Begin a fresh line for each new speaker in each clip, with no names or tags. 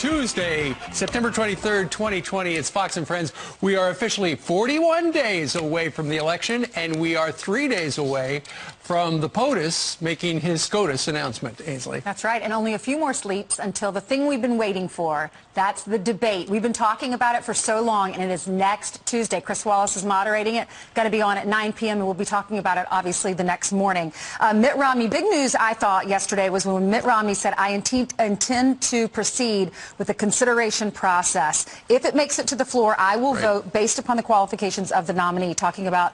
Tuesday, September 23rd, 2020. It's Fox and Friends. We are officially 41 days away from the election, and we are 3 days away from the POTUS making his SCOTUS announcement, Ainsley.
That's right, and only a few more sleeps until the thing we've been waiting for. That's the debate. We've been talking about it for so long, and it is next Tuesday. Chris Wallace is moderating it. Got to be on at 9 p.m., and we'll be talking about it, obviously, the next morning. Mitt Romney, big news, I thought, yesterday was when Mitt Romney said, I intend to proceed with the consideration process. If it makes it to the floor, I will vote based upon the qualifications of the nominee, talking about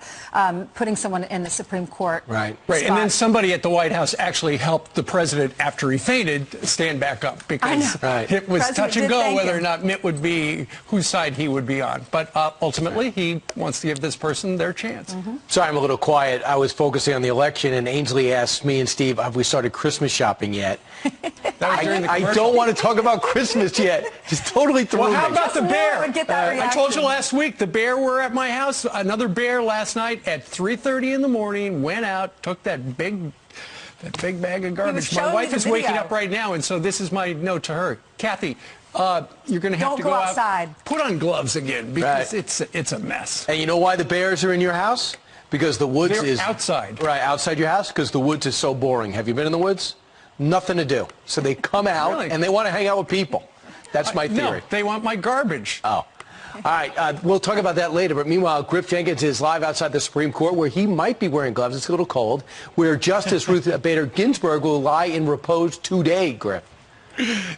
putting someone in the Supreme Court.
Right, and then somebody at the White House actually helped the president, after he fainted, stand back up, because it was touch and go whether or not Mitt would be, whose side he would be on. But ultimately, he wants to give this person their chance.
Sorry, I'm a little quiet. I was focusing on the election, and Ainsley asked me and Steve, have we started Christmas shopping yet? I don't want to talk about Christmas yet. Just totally threw me.
Well, how about the bear?
I
told you last week, the bear were at my house. Another bear last night at 3:30 in the morning, went out, took that big bag of garbage. My wife is waking up right now, and so this is my note to her. Kathy, you're going to have to go outside. Put on gloves again, because it's a mess.
And you know why the bears are in your house? Because the woods is
outside.
Right, outside your house, because the woods is so boring. Have you been in the woods? Nothing to do. So they come out, and they want to hang out with people. That's my theory.
No, they want my garbage.
Oh. All right, we'll talk about that later. But meanwhile, Griff Jenkins is live outside the Supreme Court, where he might be wearing gloves. It's a little cold. Where Justice Ruth Bader Ginsburg will lie in repose today, Griff.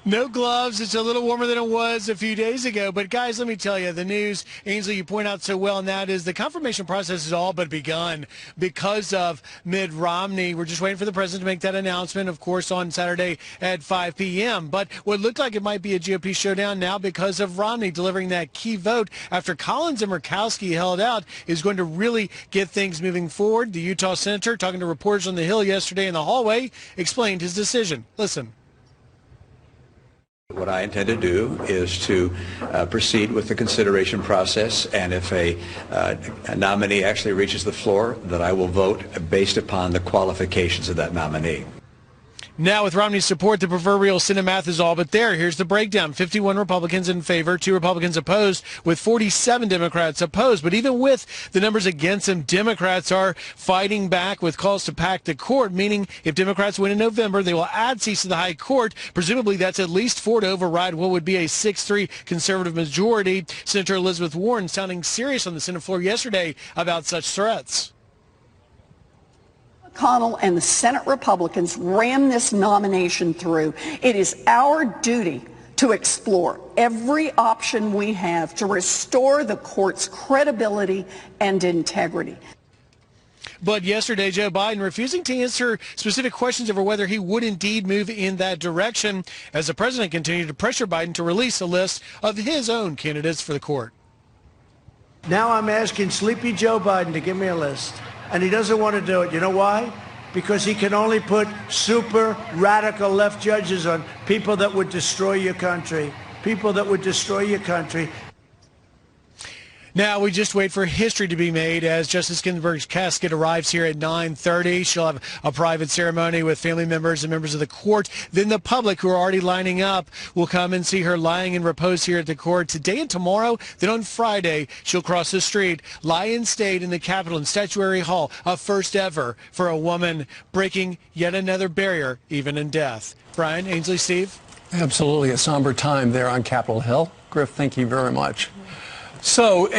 No gloves. It's a little warmer than it was a few days ago. But, guys, let me tell you, the news, Ainsley, you point out so well, and that is the confirmation process has all but begun because of Mitt Romney. We're just waiting for the president to make that announcement, of course, on Saturday at 5 p.m. But what looked like it might be a GOP showdown now because of Romney delivering that key vote after Collins and Murkowski held out is going to really get things moving forward. The Utah senator, talking to reporters on the Hill yesterday in the hallway, explained his decision. Listen.
What I intend to do is to proceed with the consideration process, and if a nominee actually reaches the floor, that I will vote based upon the qualifications of that nominee.
Now, with Romney's support, the proverbial Senate math is all but there. Here's the breakdown. 51 Republicans in favor, 2 Republicans opposed, with 47 Democrats opposed. But even with the numbers against them, Democrats are fighting back with calls to pack the court, meaning if Democrats win in November, they will add seats to the high court. Presumably, that's at least 4 to override what would be a 6-3 conservative majority. Senator Elizabeth Warren sounding serious on the Senate floor yesterday about such threats.
McConnell and the Senate Republicans ran this nomination through. It is our duty to explore every option we have to restore the court's credibility and integrity.
But yesterday, Joe Biden refusing to answer specific questions over whether he would indeed move in that direction as the president continued to pressure Biden to release a list of his own candidates for the court.
Now I'm asking Sleepy Joe Biden to give me a list. And he doesn't want to do it. You know why? Because he can only put super radical left judges on people that would destroy your country. People that would destroy your country.
Now we just wait for history to be made as Justice Ginsburg's casket arrives here at 9:30. She'll have a private ceremony with family members and members of the court. Then the public, who are already lining up, will come and see her lying in repose here at the court today and tomorrow. Then on Friday, she'll cross the street, lie in state in the Capitol in Statuary Hall, a first ever for a woman, breaking yet another barrier, even in death. Brian, Ainsley, Steve?
Absolutely a somber time there on Capitol Hill. Griff, thank you very much. So,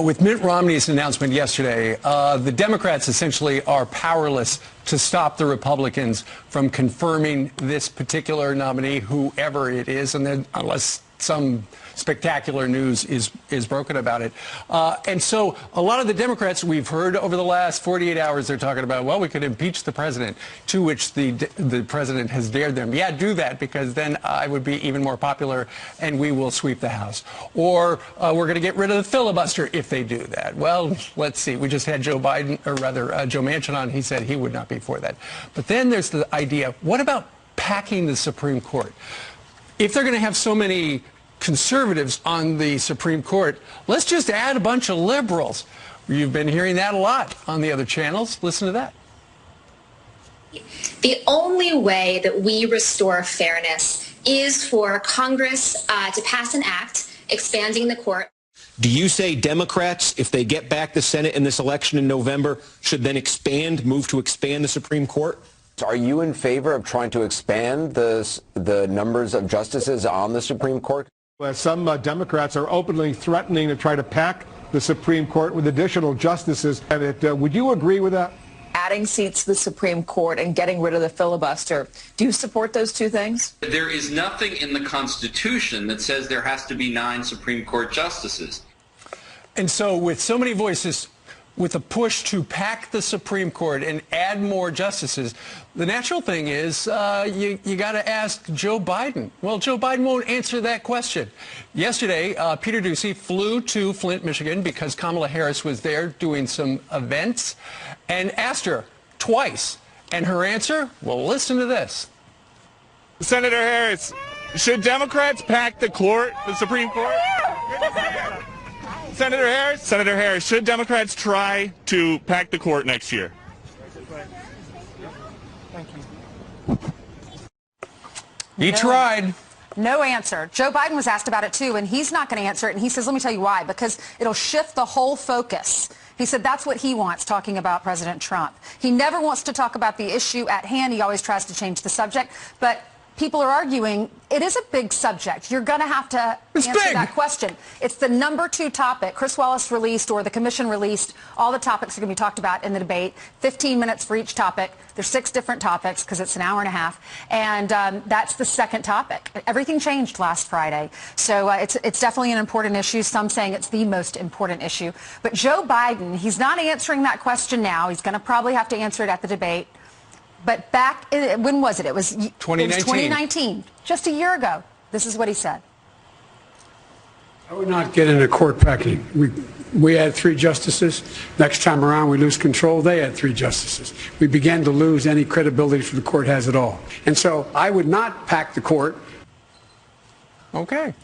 with Mitt Romney's announcement yesterday, the Democrats essentially are powerless to stop the Republicans from confirming this particular nominee, whoever it is, and then unless some spectacular news is broken about it. And so a lot of the Democrats we've heard over the last 48 hours, they're talking about, well, we could impeach the president, to which the president has dared them. Yeah, do that, because then I would be even more popular and we will sweep the House. Or we're going to get rid of the filibuster if they do that. Well, let's see. We just had Joe Biden, or rather Joe Manchin on. He said he would not be for that. But then there's the idea, what about packing the Supreme Court? If they're going to have so many conservatives on the Supreme Court, let's just add a bunch of liberals. You've been hearing that a lot on the other channels. Listen to that.
The only way that we restore fairness is for Congress to pass an act expanding the court.
Do you say Democrats, if they get back the Senate in this election in November, should then move to expand the Supreme Court?
Are you in favor of trying to expand the numbers of justices on the Supreme Court?
Well, some Democrats are openly threatening to try to pack the Supreme Court with additional justices. Would you agree with that?
Adding seats to the Supreme Court and getting rid of the filibuster. Do you support those two things?
There is nothing in the Constitution that says there has to be 9 Supreme Court justices.
And so with so many voices, with a push to pack the Supreme Court and add more justices, the natural thing is you got to ask Joe Biden. Well, Joe Biden won't answer that question. Yesterday, Peter Doocy flew to Flint, Michigan, because Kamala Harris was there doing some events, and asked her twice. And her answer? Well, listen to this.
Senator Harris, should Democrats pack the Supreme Court? Senator Harris, should Democrats try to pack the court next year?
Thank you.
He tried.
No answer. Joe Biden was asked about it too, and he's not going to answer it. And he says, let me tell you why, because it'll shift the whole focus. He said that's what he wants, talking about President Trump. He never wants to talk about the issue at hand. He always tries to change the subject. But people are arguing it is a big subject. You're going to have to answer that question. It's the number 2 topic. Chris Wallace released, or the commission released, all the topics are going to be talked about in the debate. 15 minutes for each topic. There's 6 different topics because it's an hour and a half. And that's the second topic. Everything changed last Friday. So it's definitely an important issue. Some saying it's the most important issue. But Joe Biden, he's not answering that question now. He's going to probably have to answer it at the debate. But back, when was it? It was
2019.
It was 2019, just a year ago. This is what he said.
I would not get into court packing. We had 3 justices. Next time around, we lose control. They had 3 justices. We began to lose any credibility for the court has at all. And so I would not pack the court.
Okay.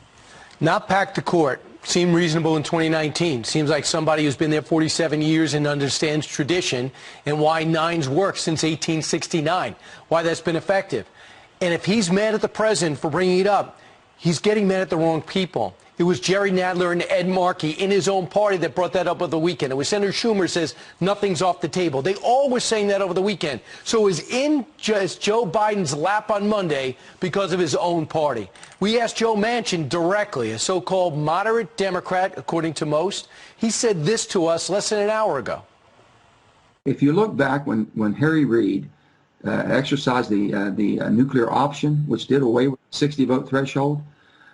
Not pack the court. Seemed reasonable in 2019. Seems like somebody who's been there 47 years and understands tradition and why 9's worked since 1869, why that's been effective. And if he's mad at the president for bringing it up, he's getting mad at the wrong people. It was Jerry Nadler and Ed Markey in his own party that brought that up over the weekend. It was Senator Schumer says nothing's off the table. They all were saying that over the weekend. So it was in just Joe Biden's lap on Monday because of his own party. We asked Joe Manchin directly, a so-called moderate Democrat, according to most. He said this to us less than an hour ago.
If you look back when Harry Reid exercised the nuclear option, which did away with the 60-vote threshold,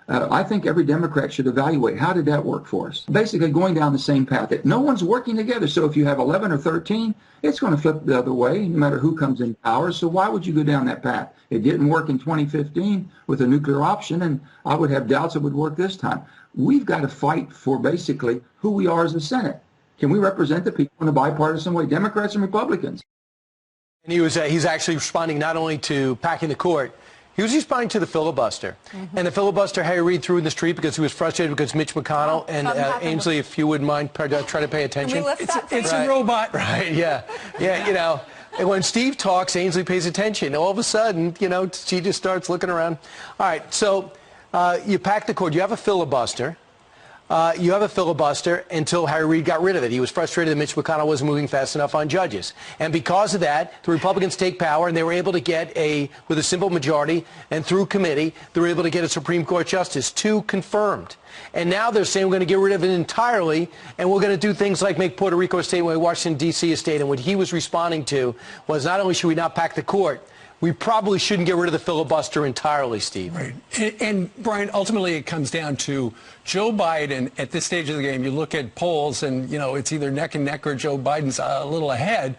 I think every Democrat should evaluate how did that work for us. Basically going down the same path. That no one's working together. So if you have 11 or 13, it's going to flip the other way no matter who comes in power. So why would you go down that path? It didn't work in 2015 with a nuclear option, and I would have doubts it would work this time. We've got to fight for basically who we are as the Senate. Can we represent the people in a bipartisan way, Democrats and Republicans?
And he's actually responding not only to packing the court, he was responding to the filibuster. Mm-hmm. And the filibuster Harry Reid threw in the street because he was frustrated because Mitch McConnell and Ainsley, if you wouldn't mind, try to pay attention.
It's a robot.
Right, yeah. Yeah, you know, and when Steve talks, Ainsley pays attention. All of a sudden, you know, she just starts looking around. All right, so you pack the court. You have a filibuster. Until Harry Reid got rid of it. He was frustrated that Mitch McConnell wasn't moving fast enough on judges. And because of that, the Republicans take power, and they were able to get with a simple majority, and through committee, they were able to get a Supreme Court justice, 2 confirmed. And now they're saying we're going to get rid of it entirely, and we're going to do things like make Puerto Rico a state, Washington, D.C. a state. And what he was responding to was not only should we not pack the court, we probably shouldn't get rid of the filibuster entirely, Steve.
Right. And Brian, ultimately it comes down to Joe Biden at this stage of the game. You look at polls and, you know, it's either neck and neck or Joe Biden's a little ahead.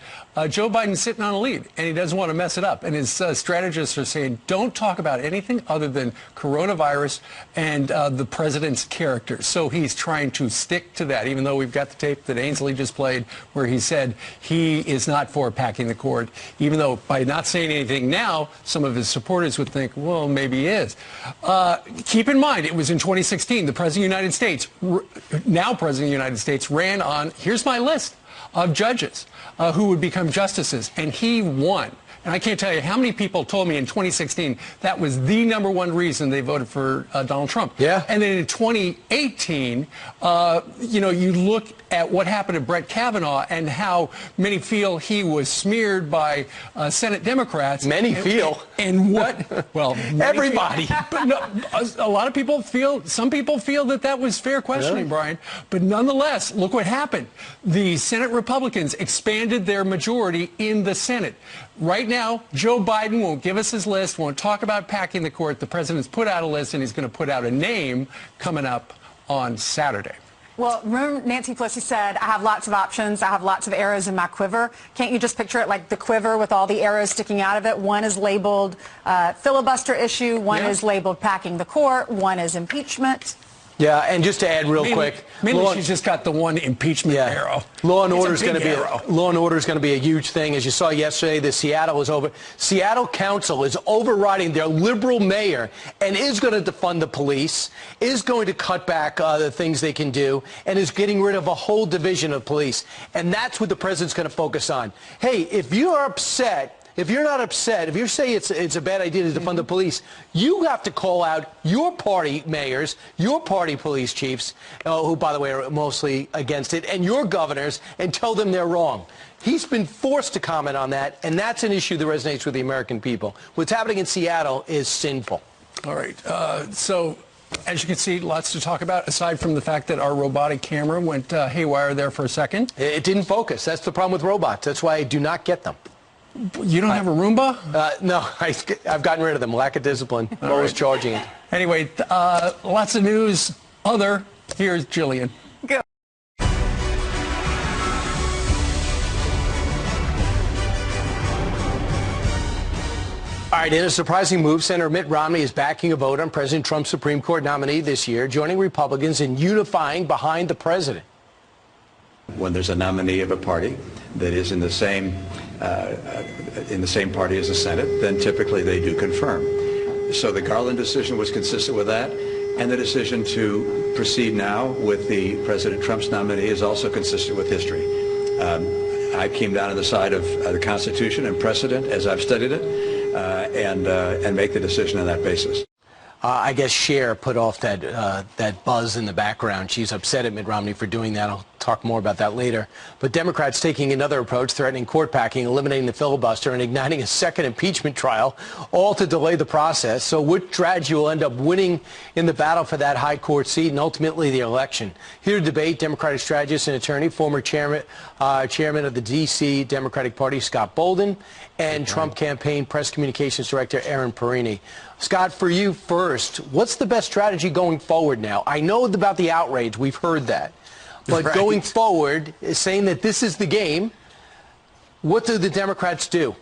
Joe Biden's sitting on a lead, and he doesn't want to mess it up. And his strategists are saying, don't talk about anything other than coronavirus and the president's character. So he's trying to stick to that, even though we've got the tape that Ainsley just played where he said he is not for packing the court, even though by not saying anything now, some of his supporters would think, well, maybe he is. Keep in mind, it was in 2016. The President of the United States, now President of the United States, ran on, here's my list of judges who would become justices, and he won. And I can't tell you how many people told me in 2016 that was the #1 reason they voted for Donald Trump.
Yeah.
And then in 2018, you look at what happened to Brett Kavanaugh and how many feel he was smeared by Senate Democrats.
Many feel.
And what? Well,
everybody.
But no, a lot of people feel, some people feel that was fair questioning, Brian. But nonetheless, look what happened. The Senate Republicans expanded their majority in the Senate. Right now, Joe Biden won't give us his list, won't talk about packing the court. The president's put out a list, and he's going to put out a name coming up on Saturday.
Well, remember Nancy Pelosi said, I have lots of options, I have lots of arrows in my quiver. Can't you just picture it like the quiver with all the arrows sticking out of it? One is labeled filibuster issue, one is labeled packing the court, one is impeachment.
Yeah, and just to add real quick,
Mainly she's just got the one impeachment arrow.
Law and order is going to be a huge thing. As you saw yesterday, the Seattle Council is overriding their liberal mayor and is going to defund the police, is going to cut back the things they can do, and is getting rid of a whole division of police. And that's what the president's going to focus on. Hey, if you are upset, if you're not upset, if you say it's a bad idea to defund the police, you have to call out your party mayors, your party police chiefs, who, by the way, are mostly against it, and your governors, and tell them they're wrong. He's been forced to comment on that, and that's an issue that resonates with the American people. What's happening in Seattle is sinful.
All right. So, as you can see, lots to talk about, aside from the fact that our robotic camera went haywire there for a second.
It didn't focus. That's the problem with robots. That's why I do not get them.
You don't have a Roomba?
No, I've gotten rid of them. Lack of discipline. I'm always charging it.
Anyway, lots of news. Here's Jillian.
Go.
All right, in a surprising move, Senator Mitt Romney is backing a vote on President Trump's Supreme Court nominee this year, joining Republicans in unifying behind the president.
When there's a nominee of a party that is in the same party as the Senate, then typically they do confirm. So the Garland decision was consistent with that, and the decision to proceed now with the President Trump's nominee is also consistent with history. I came down on the side of the Constitution and precedent as I've studied it, and make the decision on that basis.
I guess Cher put off that buzz in the background. She's upset at Mitt Romney for doing that. I'll talk more about that later. But Democrats taking another approach, threatening court packing, eliminating the filibuster, and igniting a second impeachment trial, all to delay the process. So which strategy will end up winning in the battle for that high court seat and ultimately the election? Here to debate, Democratic strategist and attorney, former chairman of the D.C. Democratic Party, Scott Bolden, and Trump campaign press communications director, Aaron Perini. Scott, for you first, what's the best strategy going forward now? I know about the outrage. We've heard that. But going forward, saying that this is the game, what do the Democrats do?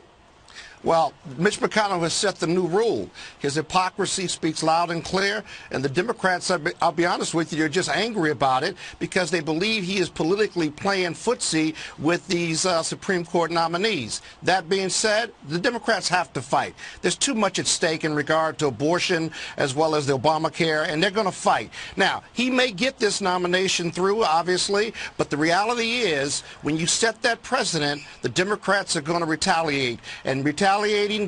Well, Mitch McConnell has set the new rule. His hypocrisy speaks loud and clear, and the Democrats, I'll be honest with you, are just angry about it because they believe he is politically playing footsie with these Supreme Court nominees. That being said, the Democrats have to fight. There's too much at stake in regard to abortion as well as the Obamacare, and they're going to fight. Now, he may get this nomination through, obviously, but the reality is when you set that precedent, the Democrats are going to retaliate, and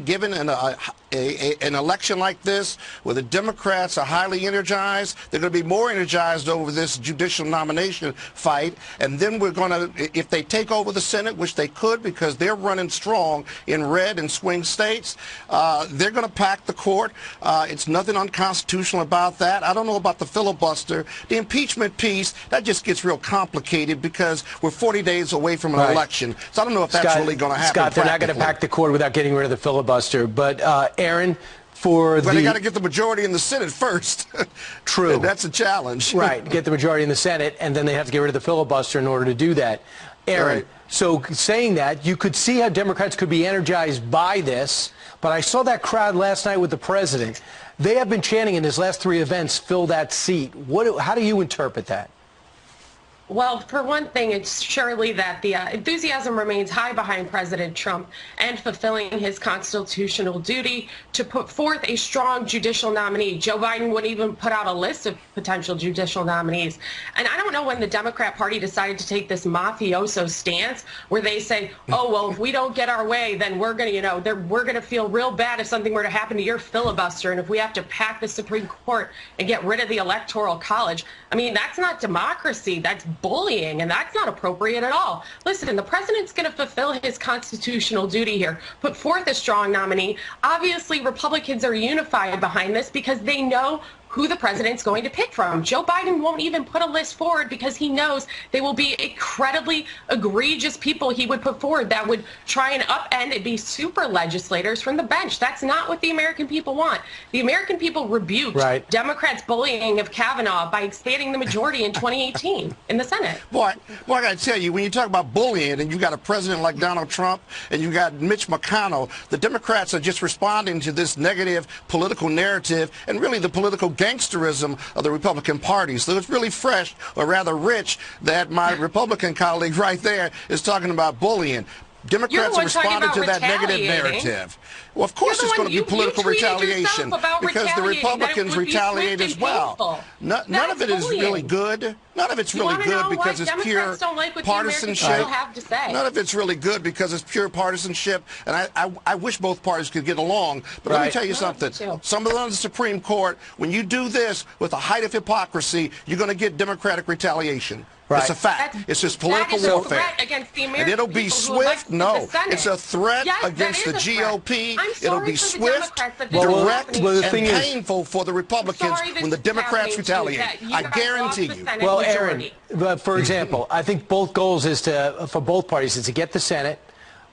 given an election like this where the Democrats are highly energized, they're going to be more energized over this judicial nomination fight, and then we're going to, if they take over the Senate, which they could because they're running strong in red and swing states, they're going to pack the court. It's nothing unconstitutional about that. I don't know about the filibuster. The impeachment piece, that just gets real complicated because we're 40 days away from an election, so I don't know if that's really going to happen.
Scott, they're not going to pack the court without getting rid of the filibuster, but Aaron, they got
to get the majority in the Senate first.
True.
That's a challenge.
Right, get the majority in the Senate, and then they have to get rid of the filibuster in order to do that. Aaron, so saying that, you could see how Democrats could be energized by this, but I saw that crowd last night with the president. They have been chanting in his last three events, fill that seat. How do you interpret that?
Well, for one thing, it's surely that the enthusiasm remains high behind President Trump and fulfilling his constitutional duty to put forth a strong judicial nominee. Joe Biden wouldn't even put out a list of potential judicial nominees. And I don't know when the Democrat Party decided to take this mafioso stance where they say, oh, well, if we don't get our way, then we're going to, we're going to feel real bad if something were to happen to your filibuster and if we have to pack the Supreme Court and get rid of the Electoral College. I mean, that's not democracy. That's bullying, and that's not appropriate at all. Listen, the president's going to fulfill his constitutional duty here, put forth a strong nominee. Obviously, Republicans are unified behind this because they know who the president's going to pick from. Joe Biden won't even put a list forward because he knows they will be incredibly egregious people he would put forward that would try and upend and be super legislators from the bench. That's not what the American people want. The American people rebuked Democrats' bullying of Kavanaugh by expanding the majority in 2018 in the Senate.
Boy, I got to tell you, when you talk about bullying and you got a president like Donald Trump and you got Mitch McConnell, the Democrats are just responding to this negative political narrative and really the political gangsterism of the Republican Party. So it's really fresh, or rather rich, that my Republican colleague right there is talking about bullying. Democrats are responding to that negative narrative. Well, of course it's going to be political retaliation because the Republicans retaliate as well. None of it is really good. None of it's really good because it's pure partisanship. None of it's really good because it's pure partisanship. And I wish both parties could get along. But let me tell you something. Some of the Supreme Court, when you do this with the height of hypocrisy, you're going to get Democratic retaliation. It's a fact. It's just political warfare. And it'll be swift. No, it's a threat against the GOP. It'll be swift, direct, and painful for the Republicans when the Democrats retaliate. I guarantee you.
Well, Aaron, for example, I think both goals is for both parties is to get the Senate.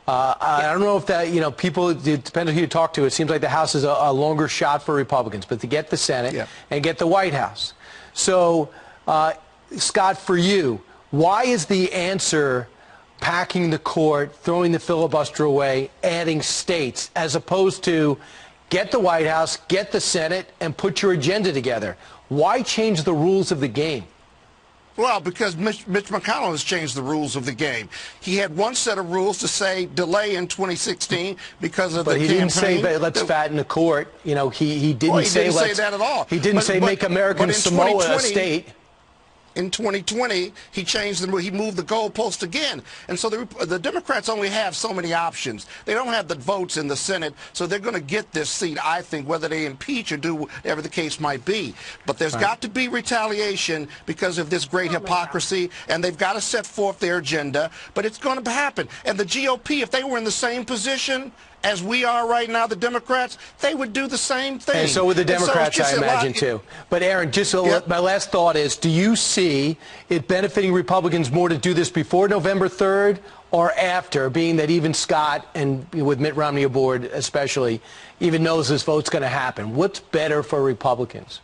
I don't know if that, people, it depends on who you talk to. It seems like the House is a longer shot for Republicans, but to get the Senate and get the White House. So, Scott, for you, why is the answer packing the court, throwing the filibuster away, adding states, as opposed to get the White House, get the Senate, and put your agenda together? Why change the rules of the game?
Well, because Mitch McConnell has changed the rules of the game. He had one set of rules to say delay in 2016 because of the campaign. But he didn't say let's fatten the court. He didn't say
that
at all.
He didn't say make American Samoa a state.
In 2020, he changed he moved the goalpost again. And so the Democrats only have so many options. They don't have the votes in the Senate, so they're going to get this seat, I think, whether they impeach or do whatever the case might be. But there's got to be retaliation because of this great hypocrisy, and they've got to set forth their agenda. But it's going to happen. And the GOP, if they were in the same position as we are right now, the Democrats, they would do the same thing.
And so would the Democrats, I imagine, too. But, Aaron, just my last thought is, do you see it benefiting Republicans more to do this before November 3rd or after, being that even Scott, and with Mitt Romney aboard especially, even knows this vote's going to happen? What's better for Republicans?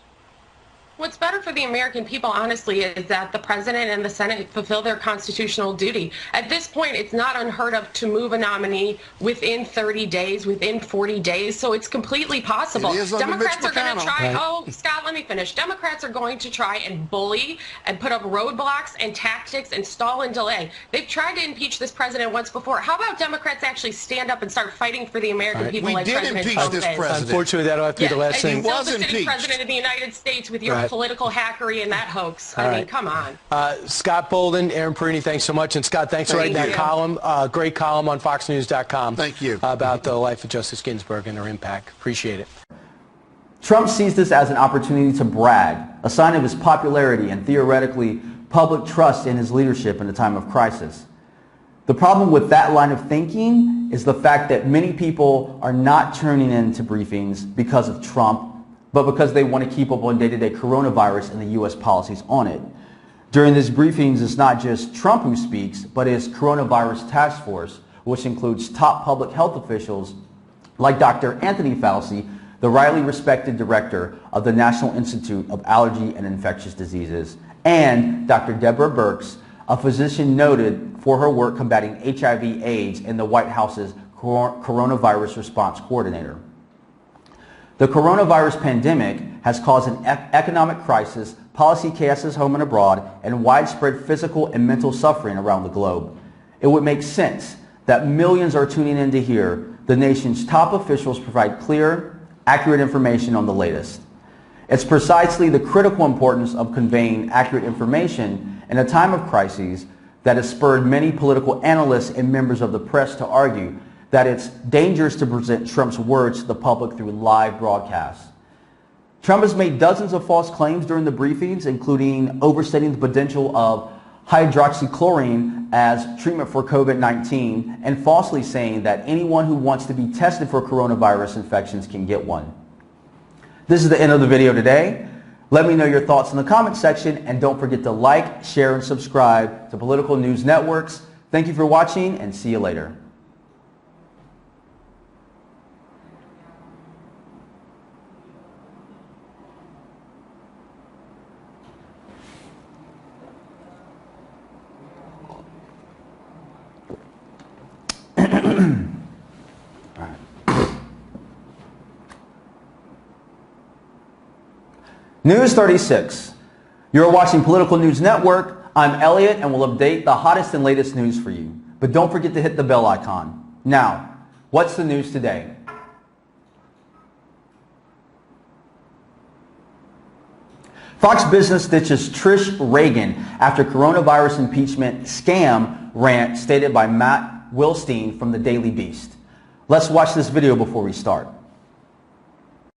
What's better for the American people, honestly, is that the president and the Senate fulfill their constitutional duty. At this point, it's not unheard of to move a nominee within 30 days, within 40 days, so it's completely possible. Democrats are going to try, Scott, let me finish. Democrats are going to try and bully and put up roadblocks and tactics and stall and delay. They've tried to impeach this president once before. How about Democrats actually stand up and start fighting for the American people like President Trump is?
Unfortunately, that'll have to be the last thing.
He was the sitting president of the United States with your political hackery and that hoax. I mean, come on.
Scott Bolden, Aaron Perini, thanks so much. And Scott, thanks for writing that column, great column on FoxNews.com.
Thank you.
About the life of Justice Ginsburg and her impact. Appreciate it.
Trump sees this as an opportunity to brag, a sign of his popularity and theoretically public trust in his leadership in a time of crisis. The problem with that line of thinking is the fact that many people are not turning in to briefings because of Trump, but because they want to keep up on day-to-day coronavirus and the U.S. policies on it. During these briefings, it's not just Trump who speaks, but his coronavirus task force, which includes top public health officials like Dr. Anthony Fauci, the widely respected director of the National Institute of Allergy and Infectious Diseases, and Dr. Deborah Birx, a physician noted for her work combating HIV/AIDS and the White House's coronavirus response coordinator. The coronavirus pandemic has caused an economic crisis, policy chaos home and abroad, and widespread physical and mental suffering around the globe. It would make sense that millions are tuning in to hear the nation's top officials provide clear, accurate information on the latest. It's precisely the critical importance of conveying accurate information in a time of crises that has spurred many political analysts and members of the press to argue that it's dangerous to present Trump's words to the public through live broadcasts. Trump has made dozens of false claims during the briefings, including overstating the potential of hydroxychloroquine as treatment for COVID-19 and falsely saying that anyone who wants to be tested for coronavirus infections can get one. This is the end of the video today. Let me know your thoughts in the comment section, and don't forget to like, share, and subscribe to Political News Networks. Thank you for watching, and see you later. News 36. You're watching Political News Network. I'm Elliot, and we'll update the hottest and latest news for you. But don't forget to hit the bell icon. Now, what's the news today? Fox Business ditches Trish Reagan after coronavirus impeachment scam rant stated by Matt Wilstein from the Daily Beast. Let's watch this video before we start.